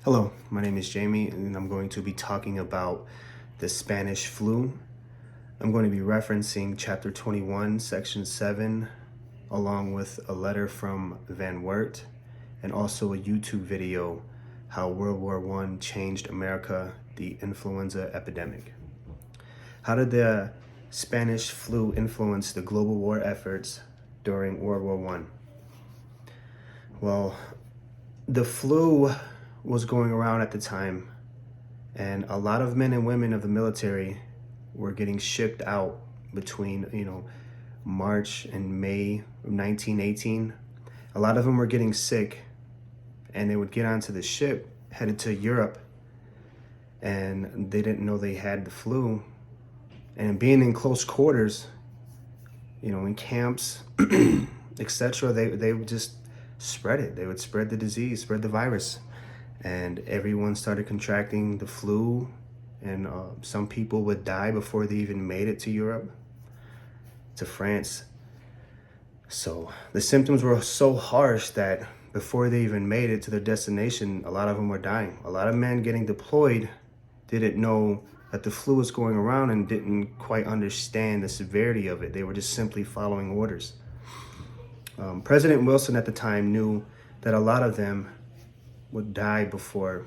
Hello, my name is Jamie, and I'm going to be talking about the Spanish flu. I'm going to be referencing chapter 21, section 7, along with a letter from Van Wert, and also a YouTube video, How World War I Changed America, the Influenza Epidemic. How did the Spanish flu influence the global war efforts during World War I? Well, the flu was going around at the time, and a lot of men and women of the military were getting shipped out between March and May of 1918. A lot of them were getting sick, and they would get onto the ship headed to Europe, and they didn't know they had the flu. And being in close quarters, in camps, etc., they would just spread it. They would spread the disease, spread the virus. And everyone started contracting the flu, and some people would die before they even made it to Europe, to France. So the symptoms were so harsh that before they even made it to their destination, a lot of them were dying. A lot of men getting deployed didn't know that the flu was going around and didn't quite understand the severity of it. They were just simply following orders. President Wilson at the time knew that a lot of them would die before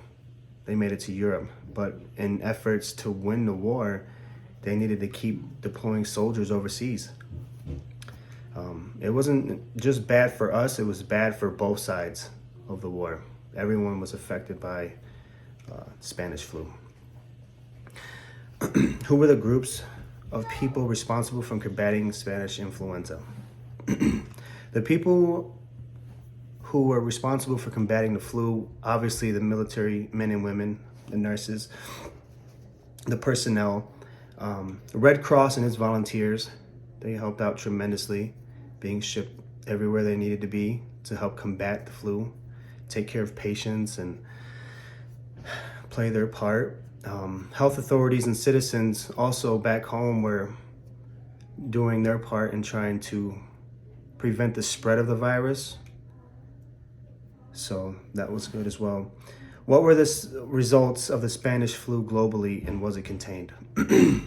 they made it to Europe. But in efforts to win the war, they needed to keep deploying soldiers overseas. It wasn't just bad for us, it was bad for both sides of the war. Everyone was affected by Spanish flu. Who were the groups of people responsible for combating Spanish influenza? The people who were responsible for combating the flu, obviously the military men and women, the nurses, the personnel, the Red Cross and its volunteers. They helped out tremendously, being shipped everywhere they needed to be to help combat the flu, take care of patients, and play their part. Health authorities and citizens also back home were doing their part in trying to prevent the spread of the virus. So that was good as well. What were the results of the Spanish flu globally, and was it contained? The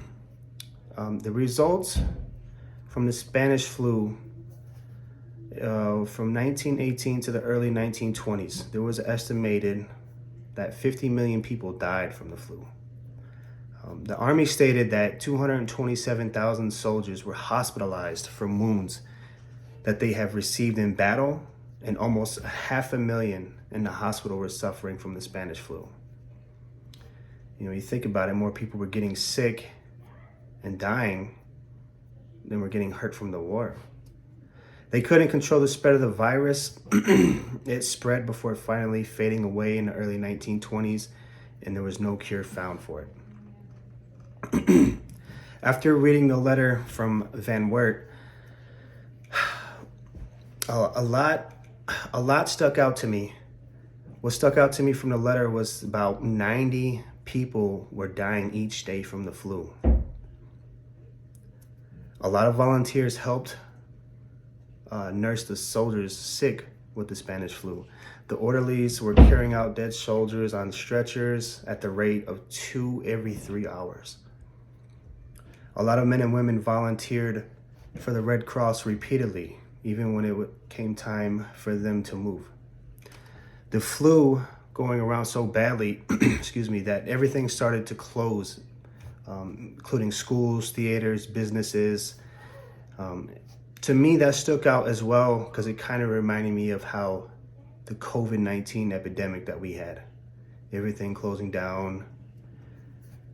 results from the Spanish flu from 1918 to the early 1920s, there was estimated that 50 million people died from the flu. The Army stated that 227,000 soldiers were hospitalized from wounds that they have received in battle, and almost 500,000 in the hospital were suffering from the Spanish flu. You think about it, more people were getting sick and dying than were getting hurt from the war. They couldn't control the spread of the virus. It spread before finally fading away in the early 1920s, and there was no cure found for it. After reading the letter from Van Wert, a lot stuck out to me. What stuck out to me from the letter was about 90 people were dying each day from the flu. A lot of volunteers helped nurse the soldiers sick with the Spanish flu. The orderlies were carrying out dead soldiers on stretchers at the rate of 2 every 3 hours. A lot of men and women volunteered for the Red Cross repeatedly, even when it came time for them to move. The flu going around so badly, that everything started to close, including schools, theaters, businesses. To me, that stuck out as well because it kind of reminded me of how the COVID-19 epidemic that we had. Everything closing down,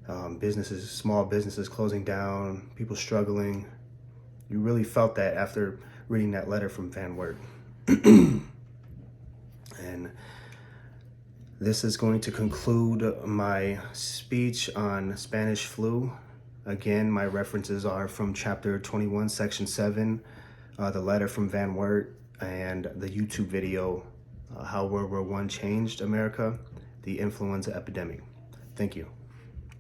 small businesses closing down, people struggling. You really felt that after reading that letter from Van Wert. And this is going to conclude my speech on Spanish flu. Again, my references are from chapter 21, section 7, the letter from Van Wert, and the YouTube video, How World War I Changed America, the Influenza Epidemic. Thank you.